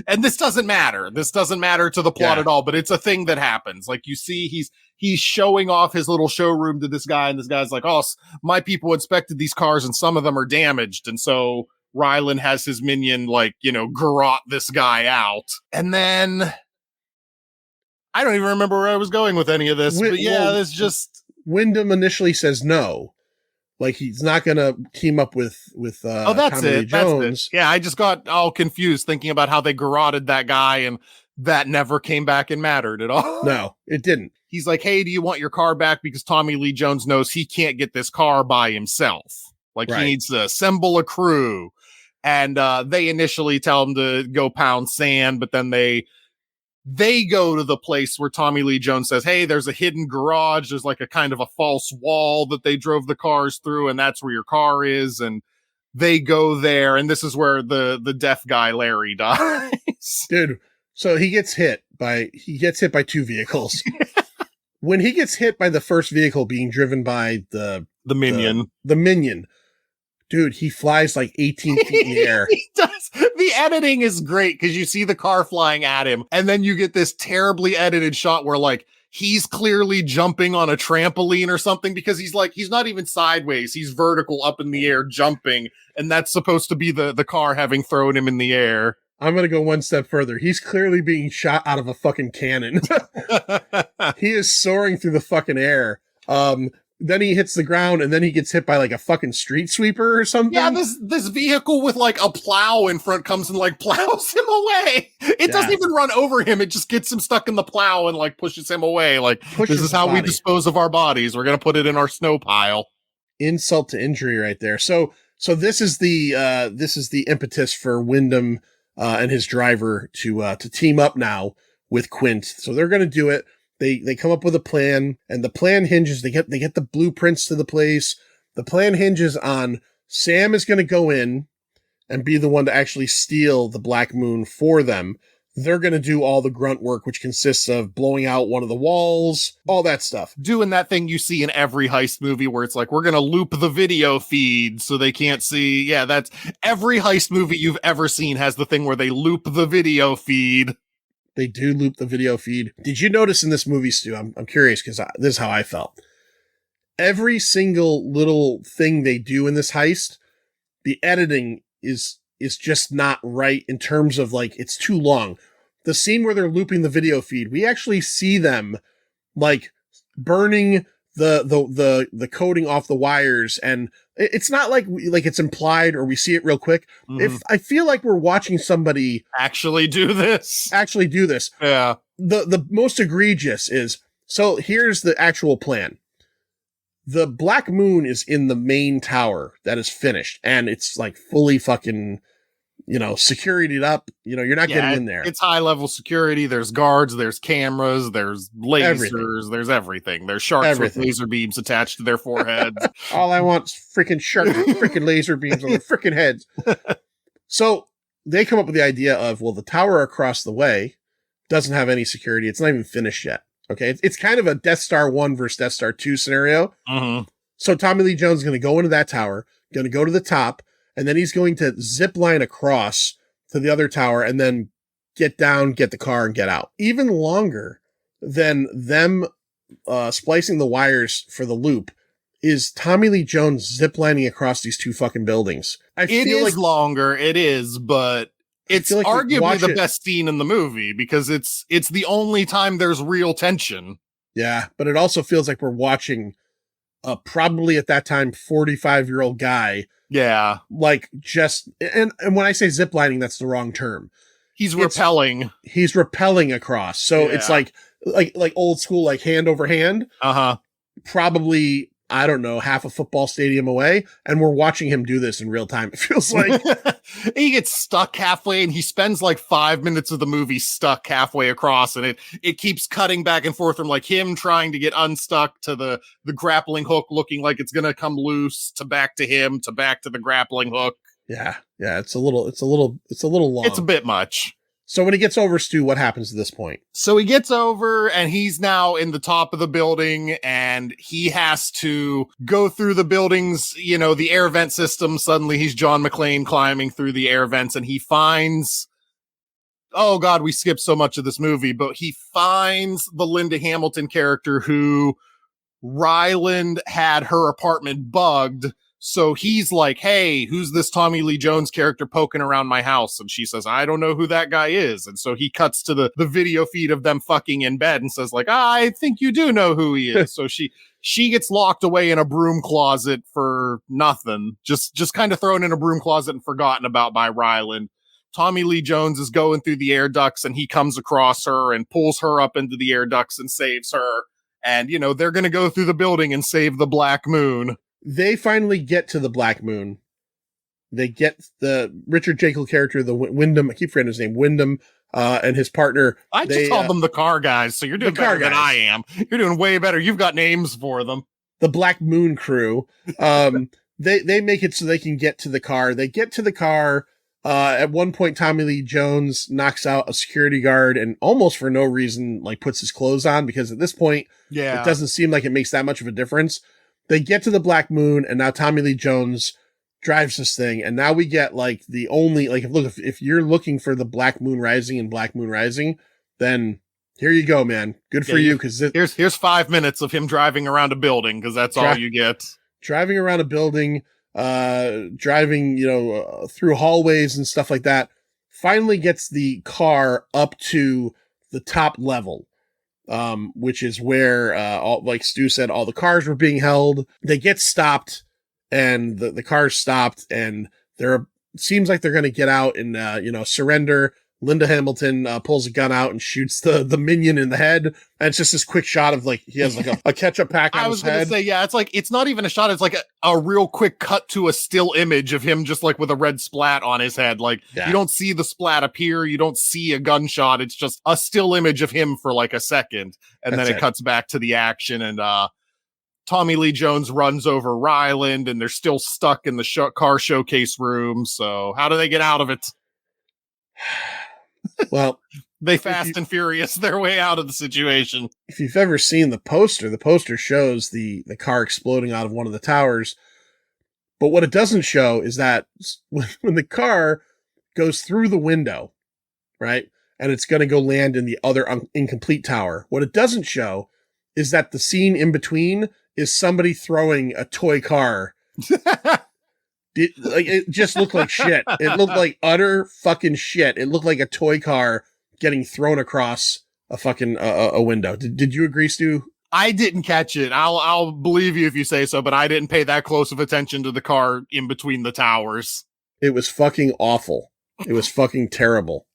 And this doesn't matter. This doesn't matter to the plot at all, but it's a thing that happens. Like you see, he's showing off his little showroom to this guy, and this guy's like, oh, my people inspected these cars and some of them are damaged. And so Ryland has his minion, like, garrote this guy out. And then I don't even remember where I was going with any of this, but yeah, it's just Wyndham initially says no. Like he's not going to team up with that's Tommy Lee Jones. That's it. Yeah, I just got all confused thinking about how they garroted that guy, and that never came back and mattered at all. No, it didn't. He's like, hey, do you want your car back? Because Tommy Lee Jones knows he can't get this car by himself. Like he needs to assemble a crew. And they initially tell him to go pound sand, but then they go to the place where Tommy Lee Jones says, hey, there's a hidden garage. There's like a kind of a false wall that they drove the cars through, and that's where your car is. And they go there, and this is where the deaf guy, Larry, dies. Dude, so he gets hit by two vehicles. When he gets hit by the first vehicle being driven by the minion, dude, he flies like 18 feet in the air. He does. The editing is great because you see the car flying at him, and then you get this terribly edited shot where like he's clearly jumping on a trampoline or something, because he's not even sideways. He's vertical up in the air jumping, and that's supposed to be the car having thrown him in the air. I'm going to go one step further. He's clearly being shot out of a fucking cannon. He is soaring through the fucking air. Then he hits the ground, and then he gets hit by like a fucking street sweeper or something. Yeah, this vehicle with like a plow in front comes and like plows him away. It doesn't even run over him. It just gets him stuck in the plow and like pushes him away. Like, this is how we dispose of our bodies. We're going to put it in our snow pile. Insult to injury right there. So this is the impetus for Wyndham and his driver to team up now with Quint. So they're going to do it. They come up with a plan, and the plan hinges. They get the blueprints to the place. The plan hinges on Sam is going to go in and be the one to actually steal the Black Moon for them. They're going to do all the grunt work, which consists of blowing out one of the walls, all that stuff. Doing that thing you see in every heist movie where it's like, we're going to loop the video feed so they can't see. Yeah, that's every heist movie you've ever seen has the thing where they loop the video feed. They do loop the video feed. Did you notice in this movie, Stu? I'm curious because this is how I felt. every single little thing they do in this heist, the editing is just not right in terms of like, it's too long. The scene where they're looping the video feed, we actually see them like burning the coating off the wires, and it's not like it's implied or we see it real quick. If I feel like we're watching somebody actually do this. Yeah. The most egregious is, so here's the actual plan. The Black Moon is in the main tower that is finished, and it's like fully fucking, securityed up. You're not getting in there. It's high level security. There's guards, there's cameras, there's lasers, there's everything. There's sharks with laser beams attached to their foreheads. All I want is freaking sharks with freaking laser beams on their freaking heads. So they come up with the idea of, well, the tower across the way doesn't have any security. It's not even finished yet. Okay. It's kind of a Death Star 1 versus Death Star 2 scenario. So Tommy Lee Jones is going to go into that tower, going to go to the top, and then he's going to zip line across to the other tower and then get down, get the car, and get out. Even longer than them splicing the wires for the loop is Tommy Lee Jones ziplining across these two fucking buildings. It is longer, but it's like arguably the best scene in the movie because it's the only time there's real tension. Yeah, but it also feels like we're watching probably at that time 45-year-old guy. Yeah. Like just, and when I say ziplining, that's the wrong term. He's rappelling. He's rappelling across. So it's like old school, like hand over hand. Probably, I don't know, half a football stadium away. And we're watching him do this in real time. It feels like he gets stuck halfway and he spends like 5 minutes of the movie stuck halfway across. And it keeps cutting back and forth from like him trying to get unstuck to the grappling hook looking like it's going to come loose to back to him to back to the grappling hook. Yeah. Yeah. It's a little long. It's a bit much. So when he gets over, Stu, what happens at this point? So he gets over and he's now in the top of the building and he has to go through the buildings, the air vent system. Suddenly he's John McClane climbing through the air vents and he finds, oh God, we skipped so much of this movie, but he finds the Linda Hamilton character who Ryland had her apartment bugged. So he's like, hey, who's this Tommy Lee Jones character poking around my house? And she says, I don't know who that guy is. And so he cuts to the video feed of them fucking in bed and says like, I think you do know who he is. So she gets locked away in a broom closet for nothing. Just kind of thrown in a broom closet and forgotten about by Ryland. Tommy Lee Jones is going through the air ducts and he comes across her and pulls her up into the air ducts and saves her. And, they're going to go through the building and save the Black Moon. They finally get to the Black Moon. They get the Richard Jekyll character, the Wyndham. I keep forgetting his name, Wyndham, and his partner. I just called them the car guys, so you're doing better than I am. You're doing way better. You've got names for them. The Black Moon crew. They make it so they can get to the car. They get to the car. At one point, Tommy Lee Jones knocks out a security guard and almost for no reason, like puts his clothes on because at this point, it doesn't seem like it makes that much of a difference. They get to the Black Moon, and now Tommy Lee Jones drives this thing, and now we get like the only like if you're looking for the Black Moon Rising and Black Moon Rising, then here you go, man. Good for you, because here's 5 minutes of him driving around a building because that's all you get. Driving around a building, driving through hallways and stuff like that. Finally gets the car up to the top level. Which is where, like Stu said, all the cars were being held. They get stopped, and the cars stopped, and seems like they're going to get out and, surrender. Linda Hamilton pulls a gun out and shoots the minion in the head. And it's just this quick shot of like, he has like a ketchup pack on his head. I was going to say, it's like, it's not even a shot. It's like a real quick cut to a still image of him just like with a red splat on his head. Like you don't see the splat appear. You don't see a gunshot. It's just a still image of him for like a second. And then it cuts back to the action and, Tommy Lee Jones runs over Ryland and they're still stuck in the car showcase room. So how do they get out of it? Well, they fast and furious their way out of the situation. If you've ever seen the poster shows the car exploding out of one of the towers. But what it doesn't show is that when the car goes through the window, right, and it's going to go land in the other incomplete tower, what it doesn't show is that the scene in between is somebody throwing a toy car. It just looked like shit. It looked like utter fucking shit. It looked like a toy car getting thrown across a fucking a window. Did you agree, Stu? I didn't catch it. I'll believe you if you say so, but I didn't pay that close of attention to the car in between the towers. It was fucking awful. It was fucking terrible.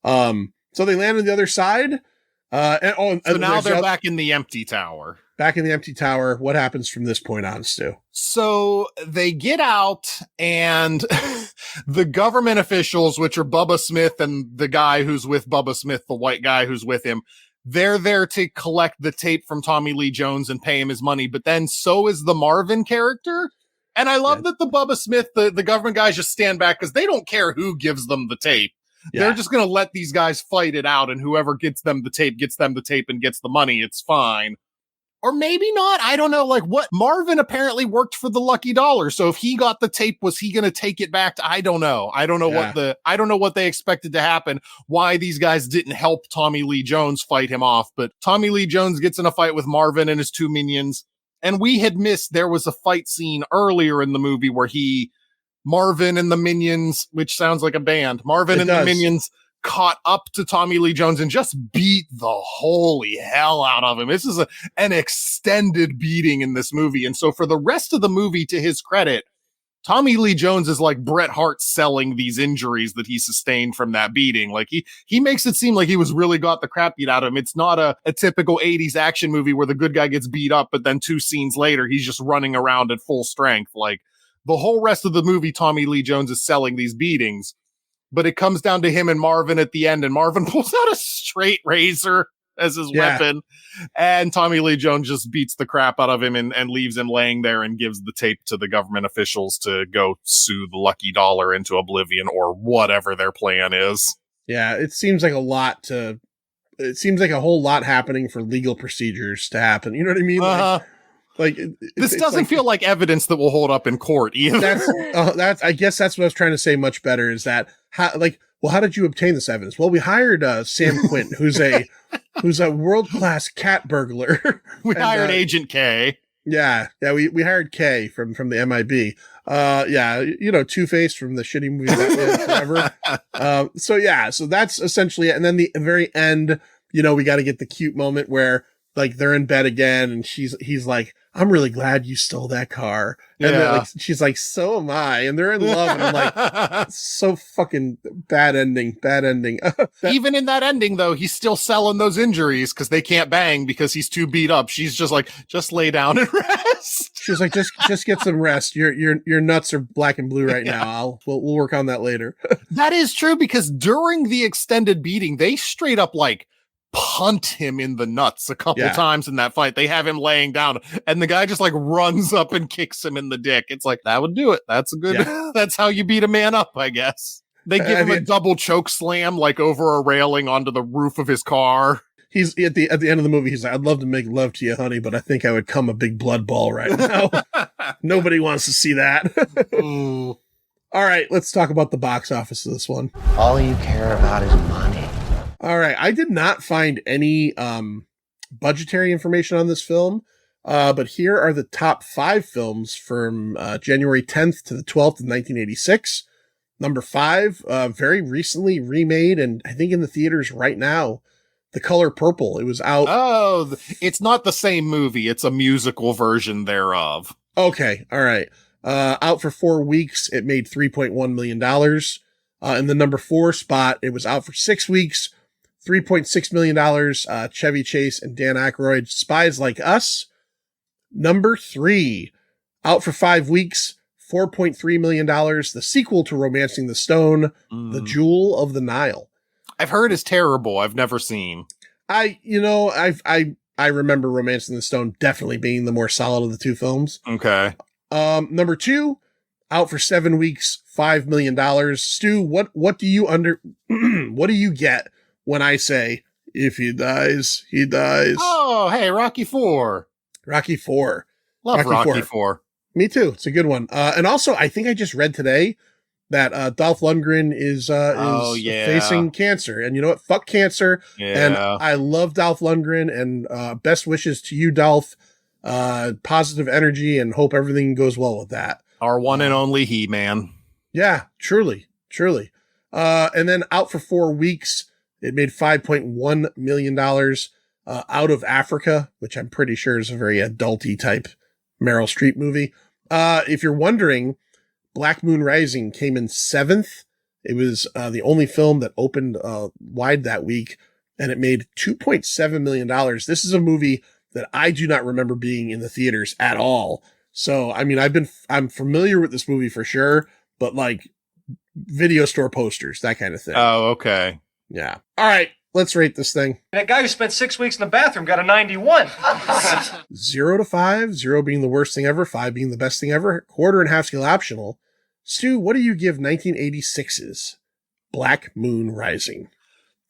So they land on the other side. So now they're back in the empty tower. Back in the empty tower. What happens from this point on, Stu? So they get out, and the government officials, which are Bubba Smith and the guy who's with Bubba Smith, the white guy who's with him, they're there to collect the tape from Tommy Lee Jones and pay him his money. But then so is the Marvin character. And I love that the Bubba Smith, the government guys just stand back because they don't care who gives them the tape. Yeah. They're just going to let these guys fight it out, and whoever gets them the tape and gets the money. It's fine. Or maybe not. I don't know. Like, what? Marvin apparently worked for the Lucky Dollar. So if he got the tape, was he going to take it back? I don't know. I don't know what they expected to happen. Why these guys didn't help Tommy Lee Jones fight him off. But Tommy Lee Jones gets in a fight with Marvin and his two minions. And we had missed, there was a fight scene earlier in the movie where Marvin and the Minions, which sounds like a band, the Minions caught up to Tommy Lee Jones and just beat the holy hell out of him. This is an extended beating in this movie. And so for the rest of the movie, to his credit, Tommy Lee Jones is like Bret Hart selling these injuries that he sustained from that beating. Like he makes it seem like he was really got the crap beat out of him. It's not a typical 80s action movie where the good guy gets beat up, but then 2 scenes later, he's just running around at full strength. Like, the whole rest of the movie, Tommy Lee Jones is selling these beatings, but it comes down to him and Marvin at the end, and Marvin pulls out a straight razor as his weapon, and Tommy Lee Jones just beats the crap out of him and leaves him laying there and gives the tape to the government officials to go sue the Lucky Dollar into oblivion or whatever their plan is. Yeah, it seems like it seems like a whole lot happening for legal procedures to happen. You know what I mean? This doesn't feel like evidence that will hold up in court either. I guess that's what I was trying to say much better is that how did you obtain this evidence? Well, we hired Sam Quint, who's a world-class cat burglar. We hired Agent K. Yeah, we hired K from the MIB. Two-Face from the shitty movie Forever. So that's essentially it. And then the very end, we got to get the cute moment where like they're in bed again, and he's like, "I'm really glad you stole that car." And then, she's like, "So am I." And they're in love, and I'm like, so fucking bad ending. Even in that ending, though, he's still selling those injuries because they can't bang because he's too beat up. She's just like, just lay down and rest. She's like, just get some rest. Your nuts are black and blue right now. We'll work on that later. That is true, because during the extended beating, they straight up like punt him in the nuts a couple times in that fight. They have him laying down, and the guy just like runs up and kicks him in the dick. It's like, that would do it. That's a good, that's how you beat a man up, I guess. They give him a double choke slam, like over a railing onto the roof of his car. He's at the end of the movie. He's like, "I'd love to make love to you, honey, but I think I would come a big blood ball right now." Nobody wants to see that. All right, let's talk about the box office of this one. All you care about is money. All right, I did not find any budgetary information on this film, but here are the top 5 films from January 10th to the 12th of 1986. Number 5, very recently remade, and I think in the theaters right now, The Color Purple. It was out. Oh, it's not the same movie. It's a musical version thereof. Okay, all right. Out for 4 weeks. It made $3.1 million. In the number 4 spot, it was out for 6 weeks. $3.6 million, Chevy Chase and Dan Aykroyd, Spies Like Us. Number 3, out for 5 weeks, $4.3 million, the sequel to Romancing the Stone, The Jewel of the Nile. I've heard is terrible. I've never seen. I remember Romancing the Stone definitely being the more solid of the 2 films. Okay. Number 2, out for 7 weeks, $5 million. Stu, what do you get when I say, if he dies, he dies? Oh, hey, Rocky 4. Rocky 4. Love Rocky 4. Me too. It's a good one. And also, I think I just read today that Dolph Lundgren is facing cancer. And you know what? Fuck cancer. Yeah. And I love Dolph Lundgren, and best wishes to you, Dolph. positive energy, and hope everything goes well with that. Our one and only He-Man. Yeah, truly. And then out for 4 weeks, it made $5.1 million out of Africa, which I'm pretty sure is a very adulty type Meryl Streep movie. If you're wondering, Black Moon Rising came in 7th. It was the only film that opened wide that week, and it made $2.7 million. This is a movie that I do not remember being in the theaters at all. So, I mean, I'm familiar with this movie for sure, but like video store posters, that kind of thing. Oh, okay. Yeah. All right. Let's rate this thing. That guy who spent 6 weeks in the bathroom got a 91. 0 to 5, 0 being the worst thing ever, 5 being the best thing ever, quarter and half scale optional. Stu, what do you give 1986's Black Moon Rising?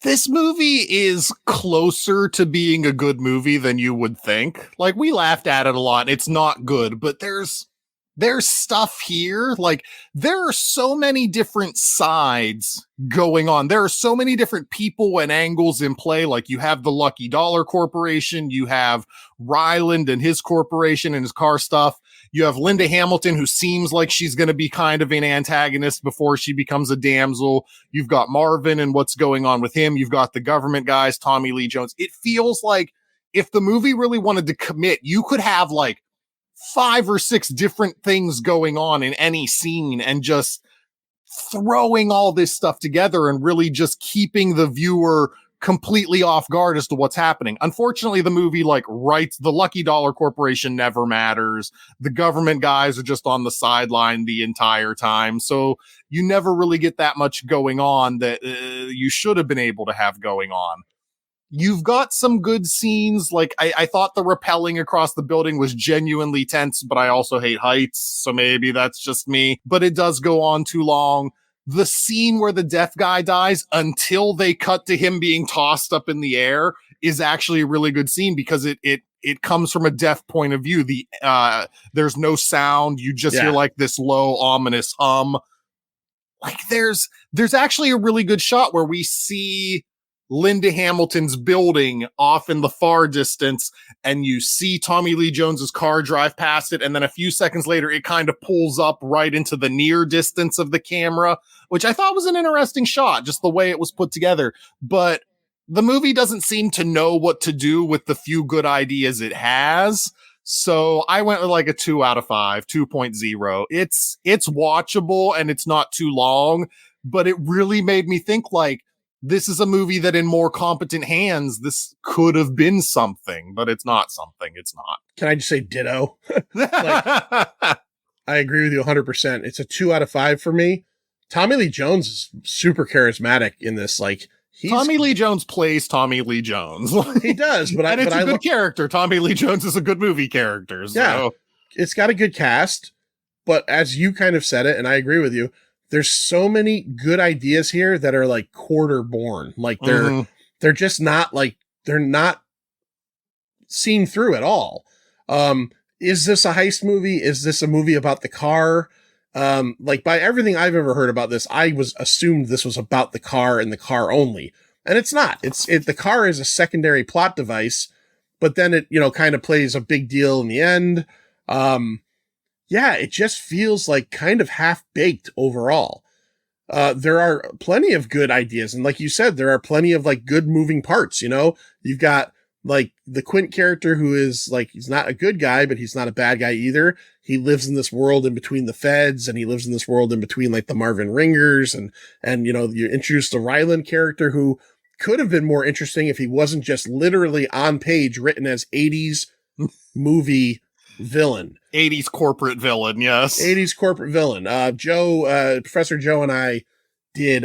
This movie is closer to being a good movie than you would think. Like, we laughed at it a lot. It's not good, but there's stuff here. Like, there are so many different sides going on. There are so many different people and angles in play. Like, you have the Lucky Dollar Corporation. You have Ryland and his corporation and his car stuff. You have Linda Hamilton, who seems like she's going to be kind of an antagonist before she becomes a damsel. You've got Marvin and what's going on with him. You've got the government guys, Tommy Lee Jones. It feels like if the movie really wanted to commit, you could have like 5 or 6 different things going on in any scene and just throwing all this stuff together and really just keeping the viewer completely off guard as to what's happening. Unfortunately, the movie writes the Lucky Dollar Corporation never matters. The government guys are just on the sideline the entire time. So you never really get that much going on that you should have been able to have going on. You've got some good scenes. Like, I thought the rappelling across the building was genuinely tense, but I also hate heights. So maybe that's just me, but it does go on too long. The scene where the deaf guy dies until they cut to him being tossed up in the air is actually a really good scene because it comes from a deaf point of view. There's no sound. You just hear like this low, ominous hum. Like there's actually a really good shot where we see Linda Hamilton's building off in the far distance, and you see Tommy Lee Jones's car drive past it, and then a few seconds later, it kind of pulls up right into the near distance of the camera, which I thought was an interesting shot, just the way it was put together. But the movie doesn't seem to know what to do with the few good ideas it has. So I went with like a 2 out of 5, 2.0. It's watchable and it's not too long, but it really made me think like, this is a movie that in more competent hands, this could have been something, but it's not something. It's not. Can I just say ditto? I agree with you 100%. It's a 2 out of 5 for me. Tommy Lee Jones is super charismatic in this. Like Tommy Lee Jones plays Tommy Lee Jones. He does, but it's a good character. Tommy Lee Jones is a good movie character. So. Yeah, it's got a good cast, but as you kind of said it, and I agree with you, there's so many good ideas here that are like quarter born. Like they're just not like, they're not seen through at all. Is this a heist movie? Is this a movie about the car? Like by everything I've ever heard about this, I was assumed this was about the car and the car only. And it's not. The car is a secondary plot device, but then it, kind of plays a big deal in the end. Yeah, it just feels like kind of half-baked overall. There are plenty of good ideas. And like you said, there are plenty of like good moving parts, You've got like the Quint character who is like, he's not a good guy, but he's not a bad guy either. He lives in this world in between the feds, and he lives in this world in between like the Marvin Ringers. And you introduce the Ryland character who could have been more interesting if he wasn't just literally on page written as 80s movie villain. 80s corporate villain, yes. 80s corporate villain. Professor Joe and I did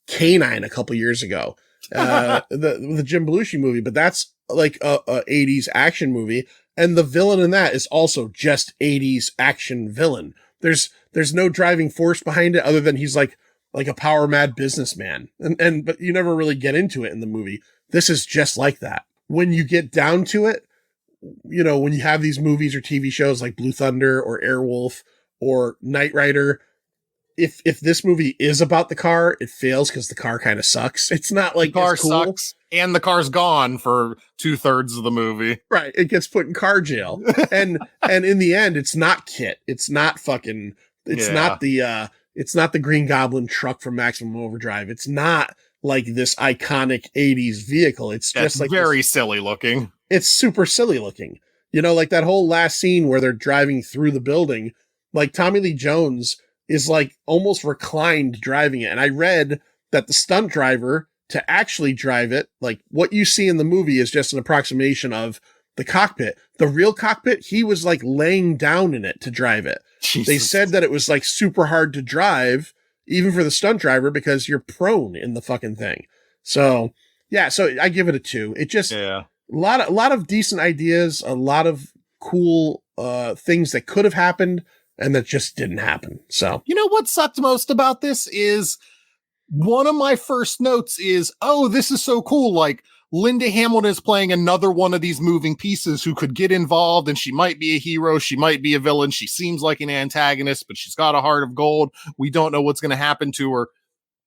Canine a couple years ago. The Jim Belushi movie, but that's like a 80s action movie, and the villain in that is also just 80s action villain. There's no driving force behind it other than he's like a power mad businessman. But you never really get into it in the movie. This is just like that. When you get down to it, when you have these movies or TV shows like Blue Thunder or Airwolf or Knight Rider, if this movie is about the car, it fails because the car kind of sucks. It's not like The car it's cool. sucks, and the car's gone for 2/3 of the movie. Right. It gets put in car jail. And in the end, it's not Kit. It's not fucking, it's not the Green Goblin truck from Maximum Overdrive. It's not like this iconic 80s vehicle. It's just like very silly looking. It's super silly looking. You know, like that whole last scene where they're driving through the building, like Tommy Lee Jones is like almost reclined driving it. And I read that the stunt driver to actually drive it, like what you see in the movie is just an approximation of the cockpit. The real cockpit, he was like laying down in it to drive it. Jesus. They said that it was like super hard to drive, even for the stunt driver, because you're prone in the fucking thing. So yeah, so I give it a 2. It just, a lot of decent ideas, a lot of cool things that could have happened and that just didn't happen. So, you know what sucked most about this is one of my first notes is, oh, this is so cool. Like Linda Hamilton is playing another one of these moving pieces who could get involved, and she might be a hero. She might be a villain. She seems like an antagonist, but she's got a heart of gold. We don't know what's going to happen to her.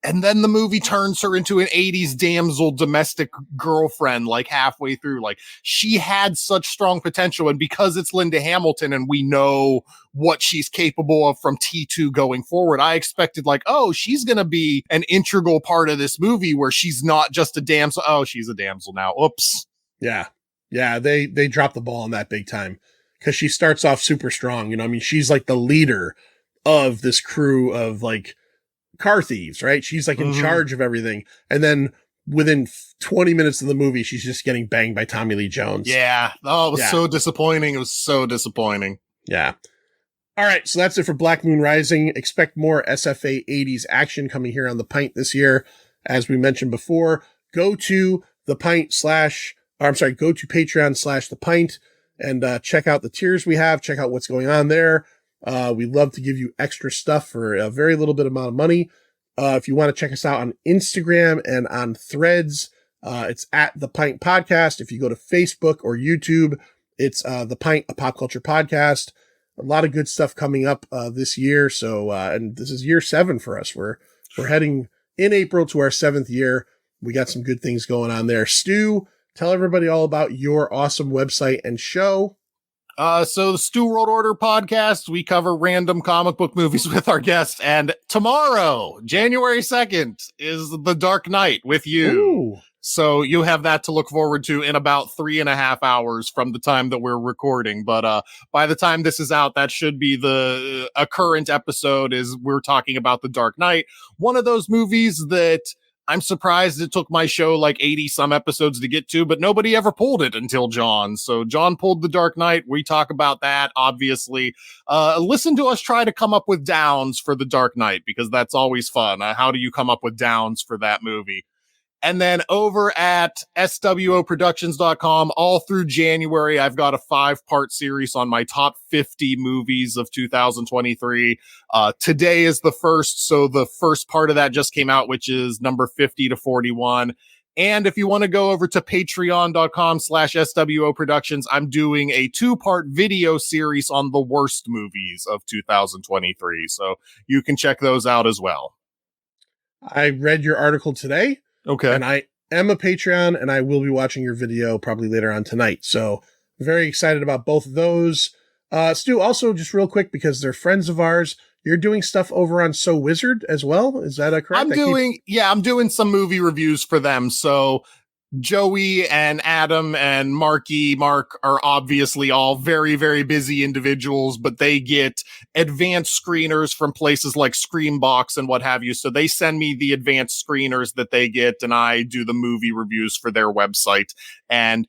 And then the movie turns her into an 80s damsel domestic girlfriend, like halfway through. Like she had such strong potential. And because it's Linda Hamilton and we know what she's capable of from T2 going forward, I expected like, oh, she's going to be an integral part of this movie where she's not just a damsel. Oh, she's a damsel now. Oops. Yeah. Yeah. They dropped the ball on that big time because she starts off super strong. You know, I mean, she's like the leader of this crew of like car thieves, right? She's like in charge of everything. And then within 20 minutes of the movie, she's just getting banged by Tommy Lee Jones. Yeah. Oh, it was so disappointing. It was so disappointing. Yeah. All right. So that's it for Black Moon Rising. Expect more S.F.A. 80s action coming here on The Pint this year. As we mentioned before, go to go to Patreon/The Pint and check out the tiers we have. Check out what's going on there. We love to give you extra stuff for a very little bit amount of money. If you want to check us out on Instagram and on Threads, it's at The Pint Podcast. If you go to Facebook or YouTube, it's The Pint, a pop culture podcast. A lot of good stuff coming up this year. So, and this is year 7 for us. We're heading in April to our 7th year. We got some good things going on there. Stu, tell everybody all about your awesome website and show. So the Stu World Order podcast, we cover random comic book movies with our guests. And tomorrow, January 2nd, is The Dark Knight with you. Ooh. So you have that to look forward to in about 3.5 hours from the time that we're recording. But by the time this is out, that should be a current episode. Is we're talking about The Dark Knight, one of those movies that I'm surprised it took my show like 80 some episodes to get to, but nobody ever pulled it until John. So John pulled The Dark Knight. We talk about that, obviously. Listen to us try to come up with downs for The Dark Knight, because that's always fun. How do you come up with downs for that movie? And then over at swoproductions.com, all through January, I've got a 5-part series on my top 50 movies of 2023. Today is the first. So the first part of that just came out, which is number 50 to 41. And if you want to go over to patreon.com/swoproductions, I'm doing a 2-part video series on the worst movies of 2023. So you can check those out as well. I read your article today. Okay. And I am a Patreon, and I will be watching your video probably later on tonight. So very excited about both of those. Stu, also just real quick, because they're friends of ours, you're doing stuff over on So Wizard as well. Is that correct? I'm doing some movie reviews for them. So Joey and Adam and Mark are obviously all very, very busy individuals, but they get advanced screeners from places like Screambox and what have you. So they send me the advanced screeners that they get, and I do the movie reviews for their website. And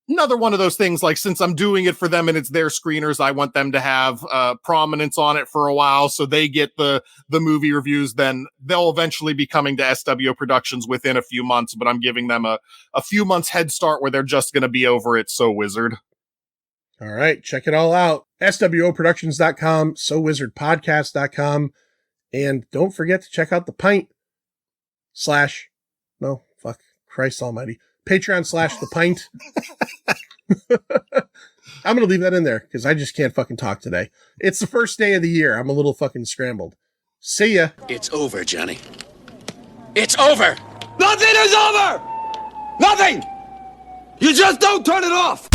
another one of those things, like, since I'm doing it for them and it's their screeners, I want them to have prominence on it for a while, so they get the movie reviews. Then they'll eventually be coming to SWO Productions within a few months, but I'm giving them a few months head start where they're just going to be over at So Wizard. All right, check it all out. swoproductions.com, sowizardpodcast.com, and don't forget to check out The Pint Christ almighty. Patreon/The Pint. I'm going to leave that in there because I just can't fucking talk today. It's the first day of the year. I'm a little fucking scrambled. See ya. It's over, Johnny. It's over! Nothing is over! Nothing! You just don't turn it off!